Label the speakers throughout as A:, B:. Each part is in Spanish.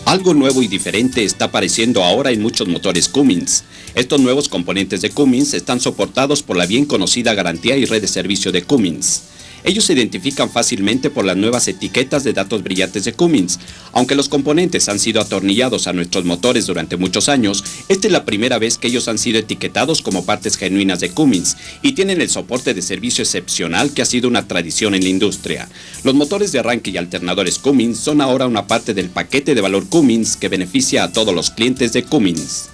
A: Algo nuevo y diferente está apareciendo ahora en muchos motores Cummins. Estos nuevos componentes de Cummins están soportados por la bien conocida garantía y red de servicio de Cummins. Ellos se identifican fácilmente por las nuevas etiquetas de datos brillantes de Cummins. Aunque los componentes han sido atornillados a nuestros motores durante muchos años, esta es la primera vez que ellos han sido etiquetados como partes genuinas de Cummins y tienen el soporte de servicio excepcional que ha sido una tradición en la industria. Los motores de arranque y alternadores Cummins son ahora una parte del paquete de valor Cummins que beneficia a todos los clientes de Cummins.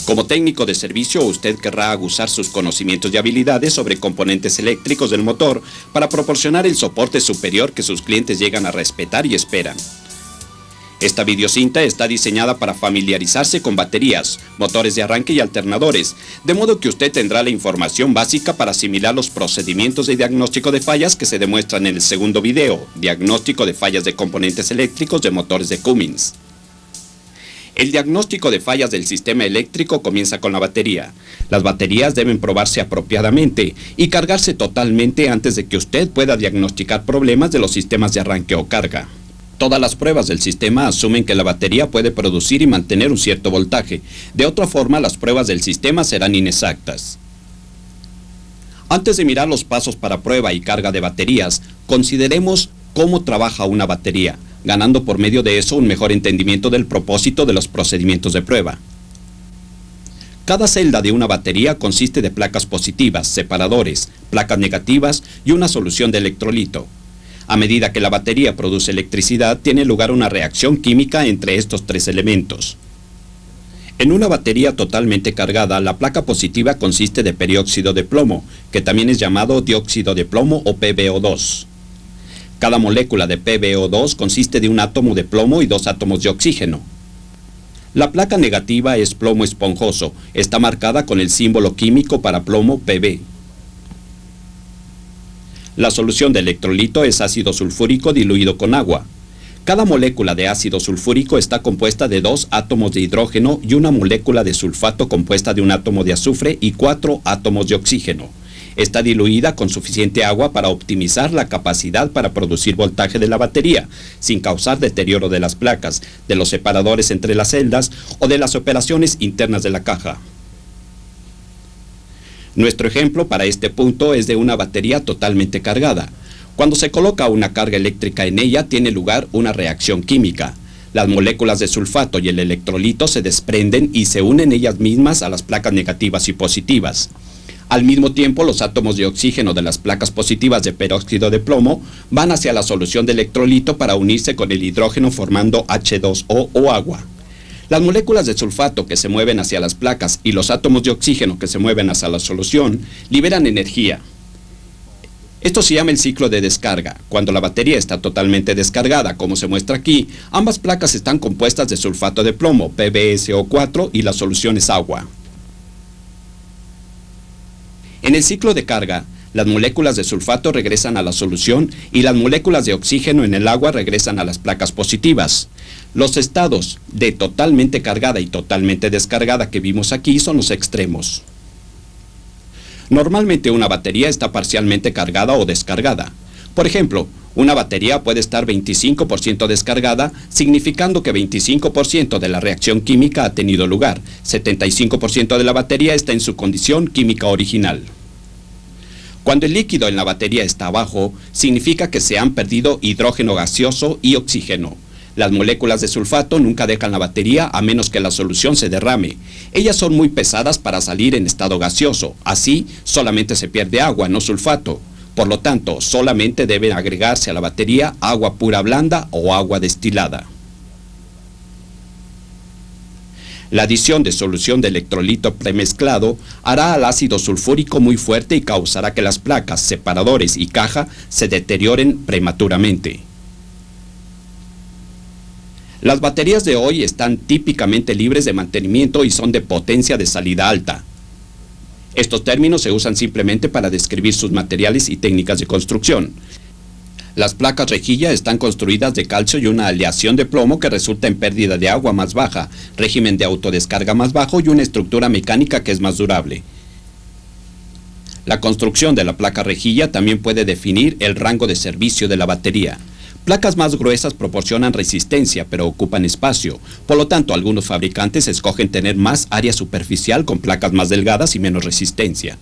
A: Como técnico de servicio, usted querrá aguzar sus conocimientos y habilidades sobre componentes eléctricos del motor para proporcionar el soporte superior que sus clientes llegan a respetar y esperan. Esta videocinta está diseñada para familiarizarse con baterías, motores de arranque y alternadores, de modo que usted tendrá la información básica para asimilar los procedimientos de diagnóstico de fallas que se demuestran en el segundo video, diagnóstico de fallas de componentes eléctricos de motores de Cummins. El diagnóstico de fallas del sistema eléctrico comienza con la batería. Las baterías deben probarse apropiadamente y cargarse totalmente antes de que usted pueda diagnosticar problemas de los sistemas de arranque o carga. Todas las pruebas del sistema asumen que la batería puede producir y mantener un cierto voltaje. De otra forma, las pruebas del sistema serán inexactas. Antes de mirar los pasos para prueba y carga de baterías, consideremos cómo trabaja una batería, ganando por medio de eso un mejor entendimiento del propósito de los procedimientos de prueba. Cada celda de una batería consiste de placas positivas, separadores, placas negativas y una solución de electrolito. A medida que la batería produce electricidad, tiene lugar una reacción química entre estos tres elementos. En una batería totalmente cargada, la placa positiva consiste de perióxido de plomo, que también es llamado dióxido de plomo o PbO2. Cada molécula de PbO2 consiste de un átomo de plomo y dos átomos de oxígeno. La placa negativa es plomo esponjoso, está marcada con el símbolo químico para plomo Pb. La solución de electrolito es ácido sulfúrico diluido con agua. Cada molécula de ácido sulfúrico está compuesta de dos átomos de hidrógeno y una molécula de sulfato compuesta de un átomo de azufre y 4 átomos de oxígeno. Está diluida con suficiente agua para optimizar la capacidad para producir voltaje de la batería, sin causar deterioro de las placas, de los separadores entre las celdas o de las operaciones internas de la caja. Nuestro ejemplo para este punto es de una batería totalmente cargada. Cuando se coloca una carga eléctrica en ella, tiene lugar una reacción química. Las moléculas de sulfato y el electrolito se desprenden y se unen ellas mismas a las placas negativas y positivas. Al mismo tiempo, los átomos de oxígeno de las placas positivas de peróxido de plomo van hacia la solución de electrolito para unirse con el hidrógeno formando H2O o agua. Las moléculas de sulfato que se mueven hacia las placas y los átomos de oxígeno que se mueven hacia la solución liberan energía. Esto se llama el ciclo de descarga. Cuando la batería está totalmente descargada, como se muestra aquí, ambas placas están compuestas de sulfato de plomo, PbSO4, y la solución es agua. En el ciclo de carga, las moléculas de sulfato regresan a la solución y las moléculas de oxígeno en el agua regresan a las placas positivas. Los estados de totalmente cargada y totalmente descargada que vimos aquí son los extremos. Normalmente una batería está parcialmente cargada o descargada. Por ejemplo, una batería puede estar 25% descargada, significando que 25% de la reacción química ha tenido lugar. 75% de la batería está en su condición química original. Cuando el líquido en la batería está bajo, significa que se han perdido hidrógeno gaseoso y oxígeno. Las moléculas de sulfato nunca dejan la batería a menos que la solución se derrame. Ellas son muy pesadas para salir en estado gaseoso. Así, solamente se pierde agua, no sulfato. Por lo tanto, solamente debe agregarse a la batería agua pura blanda o agua destilada. La adición de solución de electrolito premezclado hará al ácido sulfúrico muy fuerte y causará que las placas, separadores y caja se deterioren prematuramente. Las baterías de hoy están típicamente libres de mantenimiento y son de potencia de salida alta. Estos términos se usan simplemente para describir sus materiales y técnicas de construcción. Las placas rejilla están construidas de calcio y una aleación de plomo que resulta en pérdida de agua más baja, régimen de autodescarga más bajo y una estructura mecánica que es más durable. La construcción de la placa rejilla también puede definir el rango de servicio de la batería. Placas más gruesas proporcionan resistencia, pero ocupan espacio. Por lo tanto, algunos fabricantes escogen tener más área superficial con placas más delgadas y menos resistencia.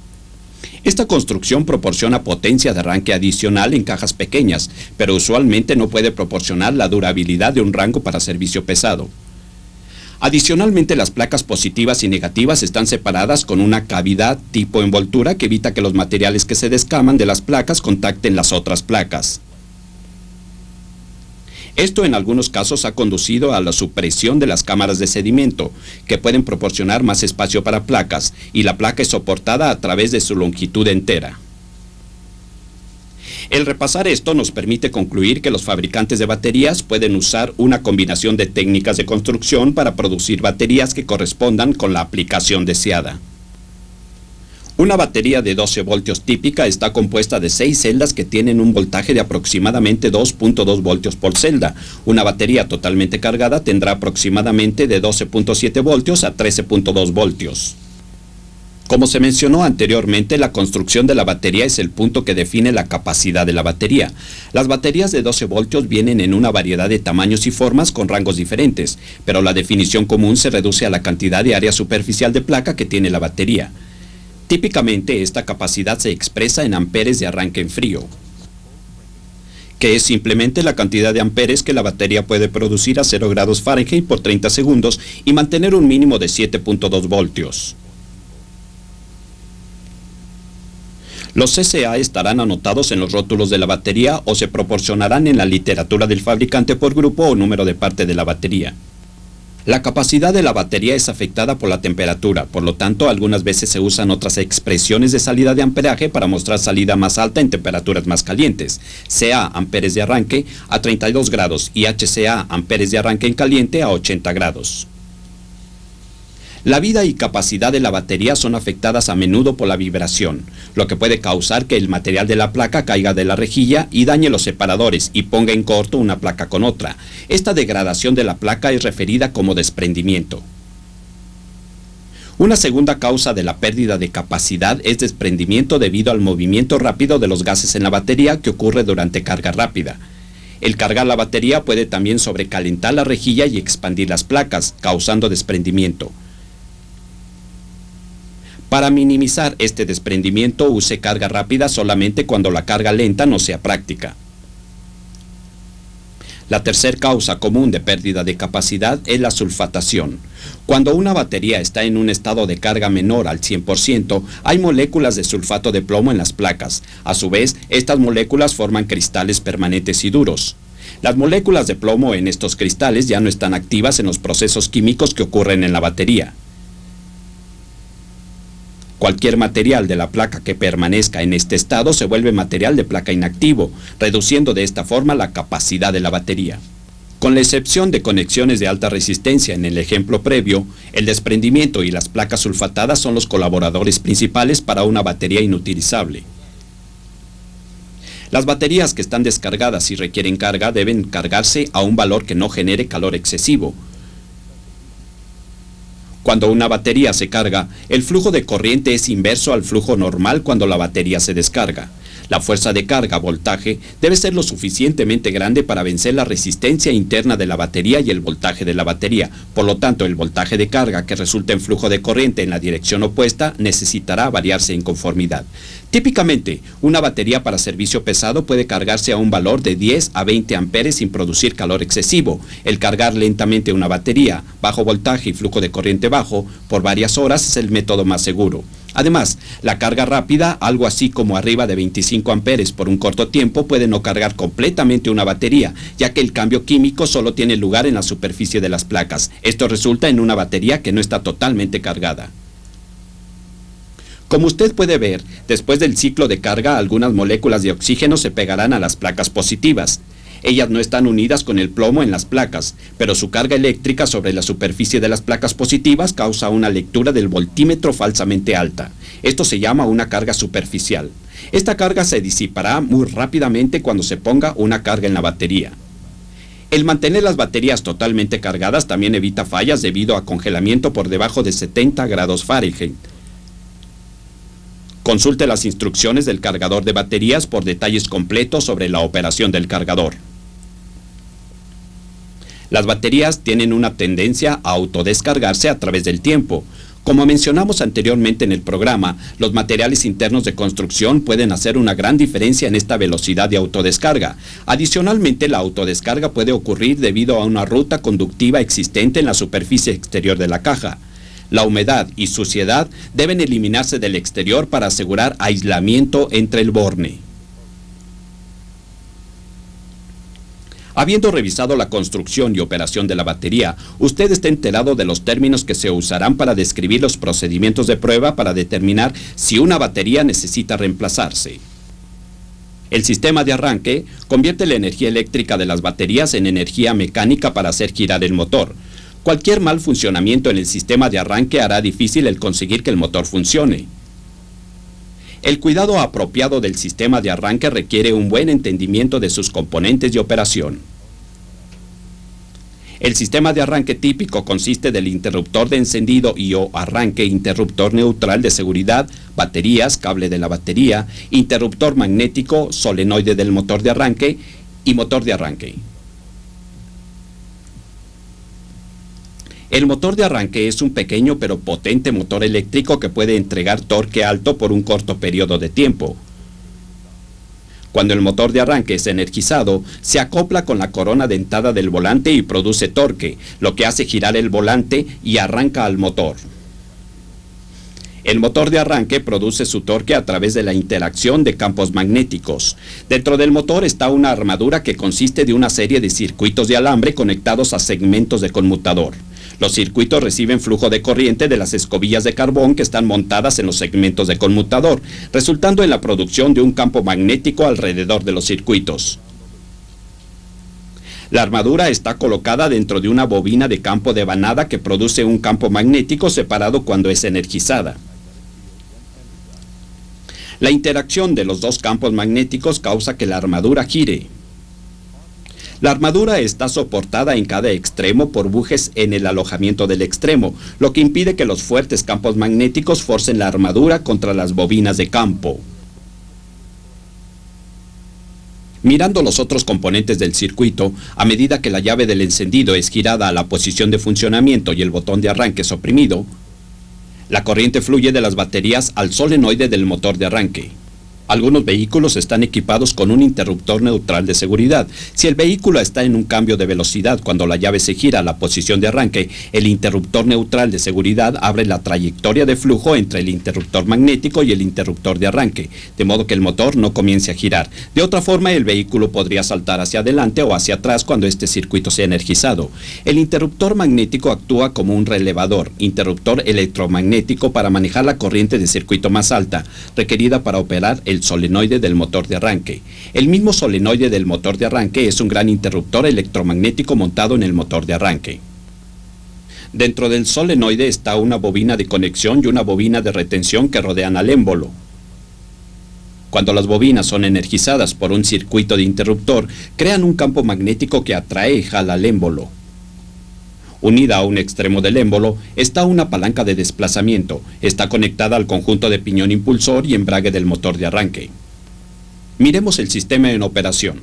A: Esta construcción proporciona potencia de arranque adicional en cajas pequeñas, pero usualmente no puede proporcionar la durabilidad de un rango para servicio pesado. Adicionalmente, las placas positivas y negativas están separadas con una cavidad tipo envoltura que evita que los materiales que se descaman de las placas contacten las otras placas. Esto en algunos casos ha conducido a la supresión de las cámaras de sedimento, que pueden proporcionar más espacio para placas, y la placa es soportada a través de su longitud entera. El repasar esto nos permite concluir que los fabricantes de baterías pueden usar una combinación de técnicas de construcción para producir baterías que correspondan con la aplicación deseada. Una batería de 12 voltios típica está compuesta de 6 celdas que tienen un voltaje de aproximadamente 2.2 voltios por celda. Una batería totalmente cargada tendrá aproximadamente de 12.7 voltios a 13.2 voltios. Como se mencionó anteriormente, la construcción de la batería es el punto que define la capacidad de la batería. Las baterías de 12 voltios vienen en una variedad de tamaños y formas con rangos diferentes, pero la definición común se reduce a la cantidad de área superficial de placa que tiene la batería. Típicamente, esta capacidad se expresa en amperes de arranque en frío, que es simplemente la cantidad de amperes que la batería puede producir a 0 grados Fahrenheit por 30 segundos y mantener un mínimo de 7.2 voltios. Los CCA estarán anotados en los rótulos de la batería o se proporcionarán en la literatura del fabricante por grupo o número de parte de la batería. La capacidad de la batería es afectada por la temperatura, por lo tanto, algunas veces se usan otras expresiones de salida de amperaje para mostrar salida más alta en temperaturas más calientes. CA, amperes de arranque, a 32 grados y HCA, amperes de arranque en caliente, a 80 grados. La vida y capacidad de la batería son afectadas a menudo por la vibración, lo que puede causar que el material de la placa caiga de la rejilla y dañe los separadores y ponga en corto una placa con otra. Esta degradación de la placa es referida como desprendimiento. Una segunda causa de la pérdida de capacidad es desprendimiento debido al movimiento rápido de los gases en la batería que ocurre durante carga rápida. El cargar la batería puede también sobrecalentar la rejilla y expandir las placas, causando desprendimiento. Para minimizar este desprendimiento, use carga rápida solamente cuando la carga lenta no sea práctica. La tercera causa común de pérdida de capacidad es la sulfatación. Cuando una batería está en un estado de carga menor al 100%, hay moléculas de sulfato de plomo en las placas. A su vez, estas moléculas forman cristales permanentes y duros. Las moléculas de plomo en estos cristales ya no están activas en los procesos químicos que ocurren en la batería. Cualquier material de la placa que permanezca en este estado se vuelve material de placa inactivo, reduciendo de esta forma la capacidad de la batería. Con la excepción de conexiones de alta resistencia en el ejemplo previo, el desprendimiento y las placas sulfatadas son los colaboradores principales para una batería inutilizable. Las baterías que están descargadas y requieren carga deben cargarse a un valor que no genere calor excesivo. Cuando una batería se carga, el flujo de corriente es inverso al flujo normal cuando la batería se descarga. La fuerza de carga, voltaje, debe ser lo suficientemente grande para vencer la resistencia interna de la batería y el voltaje de la batería. Por lo tanto, el voltaje de carga que resulta en flujo de corriente en la dirección opuesta necesitará variarse en conformidad. Típicamente, una batería para servicio pesado puede cargarse a un valor de 10 a 20 amperes sin producir calor excesivo. El cargar lentamente una batería, bajo voltaje y flujo de corriente bajo, por varias horas es el método más seguro. Además, la carga rápida, algo así como arriba de 25 amperes por un corto tiempo, puede no cargar completamente una batería, ya que el cambio químico solo tiene lugar en la superficie de las placas. Esto resulta en una batería que no está totalmente cargada. Como usted puede ver, después del ciclo de carga, algunas moléculas de oxígeno se pegarán a las placas positivas. Ellas no están unidas con el plomo en las placas, pero su carga eléctrica sobre la superficie de las placas positivas causa una lectura del voltímetro falsamente alta. Esto se llama una carga superficial. Esta carga se disipará muy rápidamente cuando se ponga una carga en la batería. El mantener las baterías totalmente cargadas también evita fallas debido a congelamiento por debajo de 70 grados Fahrenheit. Consulte las instrucciones del cargador de baterías por detalles completos sobre la operación del cargador. Las baterías tienen una tendencia a autodescargarse a través del tiempo. Como mencionamos anteriormente en el programa, los materiales internos de construcción pueden hacer una gran diferencia en esta velocidad de autodescarga. Adicionalmente, la autodescarga puede ocurrir debido a una ruta conductiva existente en la superficie exterior de la caja. La humedad y suciedad deben eliminarse del exterior para asegurar aislamiento entre el borne. Habiendo revisado la construcción y operación de la batería, usted está enterado de los términos que se usarán para describir los procedimientos de prueba para determinar si una batería necesita reemplazarse. El sistema de arranque convierte la energía eléctrica de las baterías en energía mecánica para hacer girar el motor. Cualquier mal funcionamiento en el sistema de arranque hará difícil el conseguir que el motor funcione. El cuidado apropiado del sistema de arranque requiere un buen entendimiento de sus componentes de operación. El sistema de arranque típico consiste del interruptor de encendido y o arranque, interruptor neutral de seguridad, baterías, cable de la batería, interruptor magnético, solenoide del motor de arranque y motor de arranque. El motor de arranque es un pequeño pero potente motor eléctrico que puede entregar torque alto por un corto periodo de tiempo. Cuando el motor de arranque es energizado, se acopla con la corona dentada del volante y produce torque, lo que hace girar el volante y arranca al motor. El motor de arranque produce su torque a través de la interacción de campos magnéticos. Dentro del motor está una armadura que consiste de una serie de circuitos de alambre conectados a segmentos de conmutador. Los circuitos reciben flujo de corriente de las escobillas de carbón que están montadas en los segmentos de conmutador, resultando en la producción de un campo magnético alrededor de los circuitos. La armadura está colocada dentro de una bobina de campo de vanada que produce un campo magnético separado cuando es energizada. La interacción de los dos campos magnéticos causa que la armadura gire. La armadura está soportada en cada extremo por bujes en el alojamiento del extremo, lo que impide que los fuertes campos magnéticos forcen la armadura contra las bobinas de campo. Mirando los otros componentes del circuito, a medida que la llave del encendido es girada a la posición de funcionamiento y el botón de arranque es oprimido, la corriente fluye de las baterías al solenoide del motor de arranque. Algunos vehículos están equipados con un interruptor neutral de seguridad. Si el vehículo está en un cambio de velocidad cuando la llave se gira a la posición de arranque, el interruptor neutral de seguridad abre la trayectoria de flujo entre el interruptor magnético y el interruptor de arranque, de modo que el motor no comience a girar. De otra forma, el vehículo podría saltar hacia adelante o hacia atrás cuando este circuito sea energizado. El interruptor magnético actúa como un relevador, interruptor electromagnético para manejar la corriente de circuito más alta, requerida para operar el solenoide del motor de arranque. El mismo solenoide del motor de arranque es un gran interruptor electromagnético montado en el motor de arranque. Dentro del solenoide está una bobina de conexión y una bobina de retención que rodean al émbolo. Cuando las bobinas son energizadas por un circuito de interruptor, crean un campo magnético que atrae y jala al émbolo. Unida a un extremo del émbolo está una palanca de desplazamiento. Está conectada al conjunto de piñón impulsor y embrague del motor de arranque. Miremos el sistema en operación.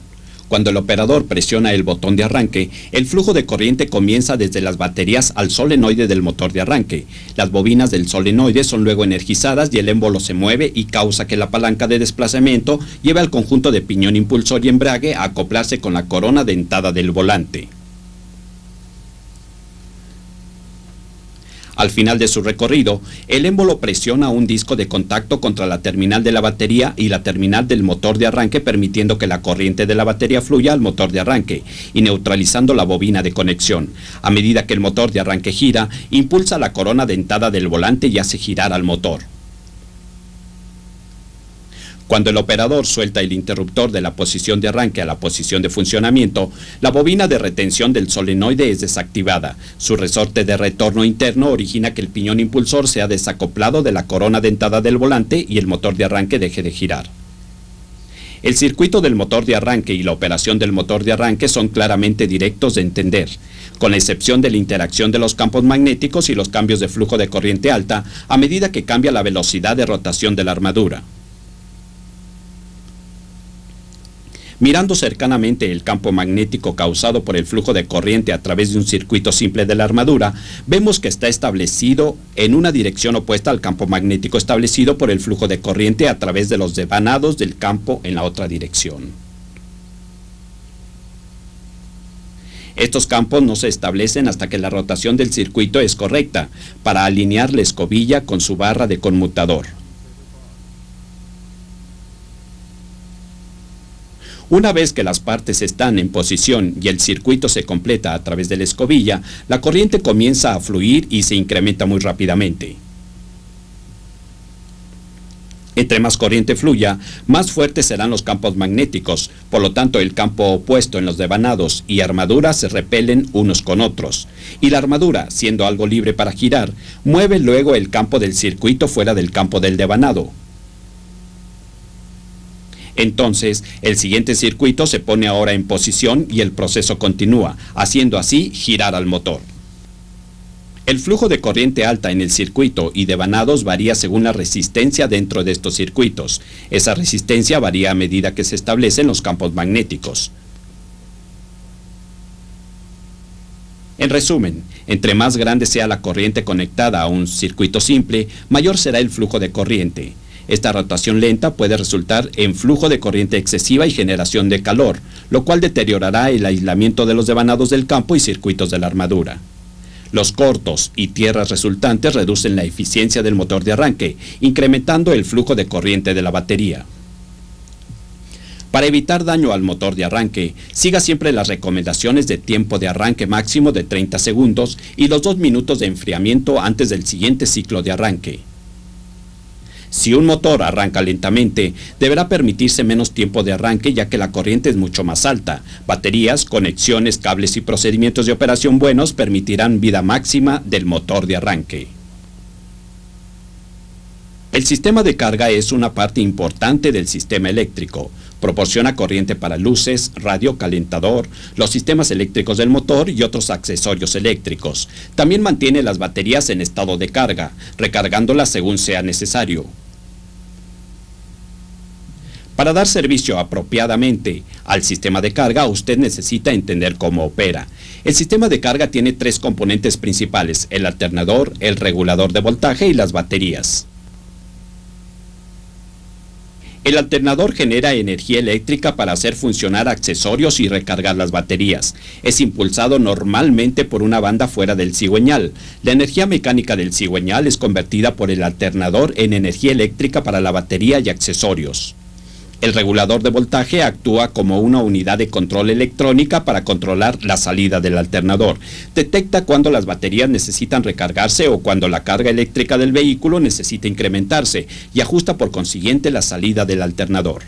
A: Cuando el operador presiona el botón de arranque, el flujo de corriente comienza desde las baterías al solenoide del motor de arranque. Las bobinas del solenoide son luego energizadas y el émbolo se mueve y causa que la palanca de desplazamiento lleve al conjunto de piñón impulsor y embrague a acoplarse con la corona dentada del volante. Al final de su recorrido, el émbolo presiona un disco de contacto contra la terminal de la batería y la terminal del motor de arranque, permitiendo que la corriente de la batería fluya al motor de arranque y neutralizando la bobina de conexión. A medida que el motor de arranque gira, impulsa la corona dentada del volante y hace girar al motor. Cuando el operador suelta el interruptor de la posición de arranque a la posición de funcionamiento, la bobina de retención del solenoide es desactivada. Su resorte de retorno interno origina que el piñón impulsor sea desacoplado de la corona dentada del volante y el motor de arranque deje de girar. El circuito del motor de arranque y la operación del motor de arranque son claramente directos de entender, con la excepción de la interacción de los campos magnéticos y los cambios de flujo de corriente alta a medida que cambia la velocidad de rotación de la armadura. Mirando cercanamente el campo magnético causado por el flujo de corriente a través de un circuito simple de la armadura, vemos que está establecido en una dirección opuesta al campo magnético establecido por el flujo de corriente a través de los devanados del campo en la otra dirección. Estos campos no se establecen hasta que la rotación del circuito es correcta para alinear la escobilla con su barra de conmutador. Una vez que las partes están en posición y el circuito se completa a través de la escobilla, la corriente comienza a fluir y se incrementa muy rápidamente. Entre más corriente fluya, más fuertes serán los campos magnéticos, por lo tanto el campo opuesto en los devanados y armadura se repelen unos con otros, y la armadura, siendo algo libre para girar, mueve luego el campo del circuito fuera del campo del devanado. Entonces, el siguiente circuito se pone ahora en posición y el proceso continúa, haciendo así girar al motor. El flujo de corriente alta en el circuito y devanados varía según la resistencia dentro de estos circuitos. Esa resistencia varía a medida que se establecen los campos magnéticos. En resumen, entre más grande sea la corriente conectada a un circuito simple, mayor será el flujo de corriente. Esta rotación lenta puede resultar en flujo de corriente excesiva y generación de calor, lo cual deteriorará el aislamiento de los devanados del campo y circuitos de la armadura. Los cortos y tierras resultantes reducen la eficiencia del motor de arranque, incrementando el flujo de corriente de la batería. Para evitar daño al motor de arranque, siga siempre las recomendaciones de tiempo de arranque máximo de 30 segundos y los 2 minutos de enfriamiento antes del siguiente ciclo de arranque. Si un motor arranca lentamente, deberá permitirse menos tiempo de arranque ya que la corriente es mucho más alta. Baterías, conexiones, cables y procedimientos de operación buenos permitirán vida máxima del motor de arranque. El sistema de carga es una parte importante del sistema eléctrico. Proporciona corriente para luces, radio, calentador, los sistemas eléctricos del motor y otros accesorios eléctricos. También mantiene las baterías en estado de carga, recargándolas según sea necesario. Para dar servicio apropiadamente al sistema de carga, usted necesita entender cómo opera. El sistema de carga tiene 3 componentes principales: el alternador, el regulador de voltaje y las baterías. El alternador genera energía eléctrica para hacer funcionar accesorios y recargar las baterías. Es impulsado normalmente por una banda fuera del cigüeñal. La energía mecánica del cigüeñal es convertida por el alternador en energía eléctrica para la batería y accesorios. El regulador de voltaje actúa como una unidad de control electrónica para controlar la salida del alternador. Detecta cuando las baterías necesitan recargarse o cuando la carga eléctrica del vehículo necesita incrementarse y ajusta por consiguiente la salida del alternador.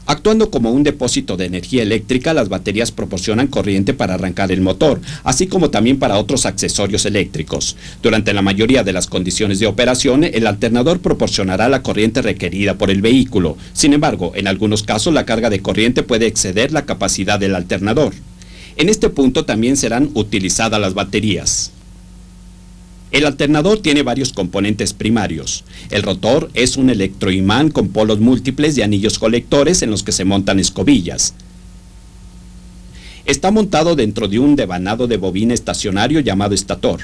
A: Actuando como un depósito de energía eléctrica, las baterías proporcionan corriente para arrancar el motor, así como también para otros accesorios eléctricos. Durante la mayoría de las condiciones de operación, el alternador proporcionará la corriente requerida por el vehículo. Sin embargo, en algunos casos la carga de corriente puede exceder la capacidad del alternador. En este punto también serán utilizadas las baterías. El alternador tiene varios componentes primarios. El rotor es un electroimán con polos múltiples de anillos colectores en los que se montan escobillas. Está montado dentro de un devanado de bobina estacionario llamado estator.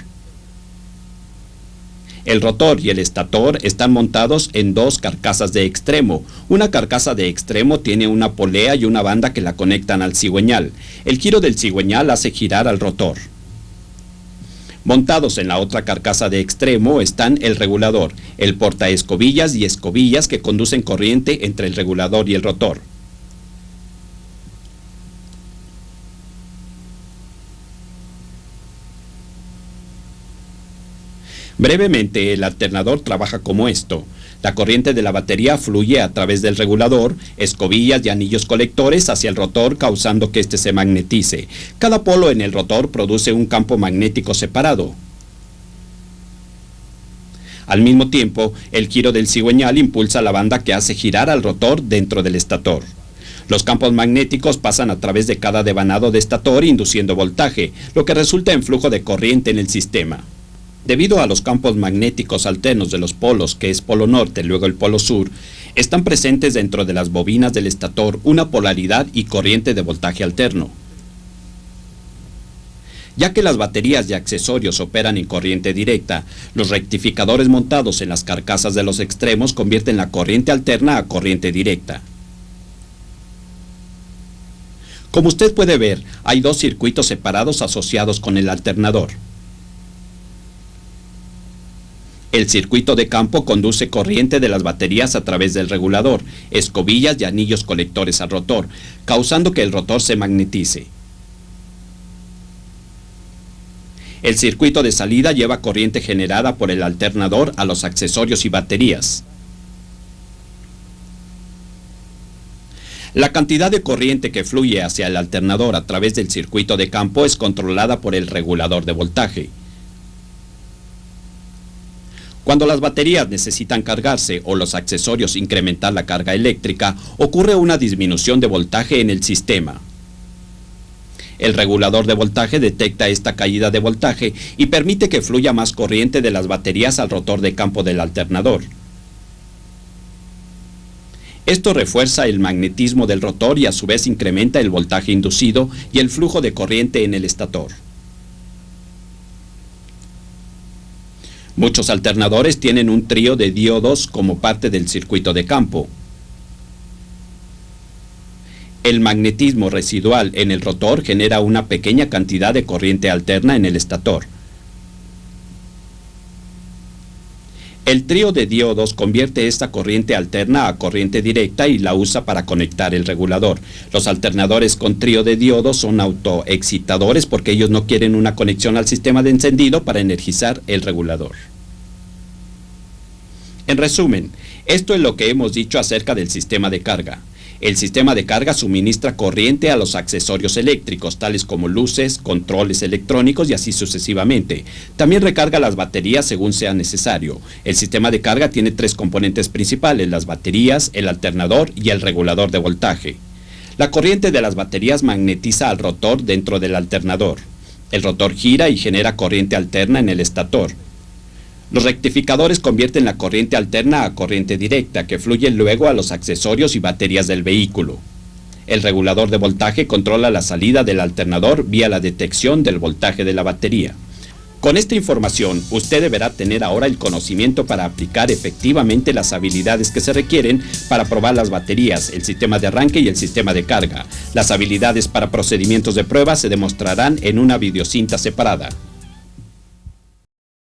A: El rotor y el estator están montados en 2 carcasas de extremo. Una carcasa de extremo tiene una polea y una banda que la conectan al cigüeñal. El giro del cigüeñal hace girar al rotor. Montados en la otra carcasa de extremo están el regulador, el portaescobillas y escobillas que conducen corriente entre el regulador y el rotor. Brevemente, el alternador trabaja como esto. La corriente de la batería fluye a través del regulador, escobillas y anillos colectores hacia el rotor, causando que éste se magnetice. Cada polo en el rotor produce un campo magnético separado. Al mismo tiempo, el giro del cigüeñal impulsa la banda que hace girar al rotor dentro del estator. Los campos magnéticos pasan a través de cada devanado de estator induciendo voltaje, lo que resulta en flujo de corriente en el sistema. Debido a los campos magnéticos alternos de los polos, que es polo norte, luego el polo sur, Están presentes dentro de las bobinas del estator una polaridad y corriente de voltaje alterno. Ya que las baterías y accesorios operan en corriente directa, los rectificadores montados en las carcasas de los extremos convierten la corriente alterna a corriente directa. Como usted puede ver, hay dos circuitos separados asociados con el alternador. El circuito de campo conduce corriente de las baterías a través del regulador, escobillas y anillos colectores al rotor, causando que el rotor se magnetice. El circuito de salida lleva corriente generada por el alternador a los accesorios y baterías. La cantidad de corriente que fluye hacia el alternador a través del circuito de campo es controlada por el regulador de voltaje. Cuando las baterías necesitan cargarse o los accesorios incrementar la carga eléctrica, ocurre una disminución de voltaje en el sistema. El regulador de voltaje detecta esta caída de voltaje y permite que fluya más corriente de las baterías al rotor de campo del alternador. Esto refuerza el magnetismo del rotor y a su vez incrementa el voltaje inducido y el flujo de corriente en el estator. Muchos alternadores tienen un trío de diodos como parte del circuito de campo. El magnetismo residual en el rotor genera una pequeña cantidad de corriente alterna en el estator. El trío de diodos convierte esta corriente alterna a corriente directa y la usa para conectar el regulador. Los alternadores con trío de diodos son autoexcitadores porque ellos no quieren una conexión al sistema de encendido para energizar el regulador. En resumen, esto es lo que hemos dicho acerca del sistema de carga. El sistema de carga suministra corriente a los accesorios eléctricos, tales como luces, controles electrónicos y así sucesivamente. También recarga las baterías según sea necesario. El sistema de carga tiene tres componentes principales: las baterías, el alternador y el regulador de voltaje. La corriente de las baterías magnetiza al rotor dentro del alternador. El rotor gira y genera corriente alterna en el estator. Los rectificadores convierten la corriente alterna a corriente directa, que fluye luego a los accesorios y baterías del vehículo. El regulador de voltaje controla la salida del alternador vía la detección del voltaje de la batería. Con esta información, usted deberá tener ahora el conocimiento para aplicar efectivamente las habilidades que se requieren para probar las baterías, el sistema de arranque y el sistema de carga. Las habilidades para procedimientos de prueba se demostrarán en una videocinta separada.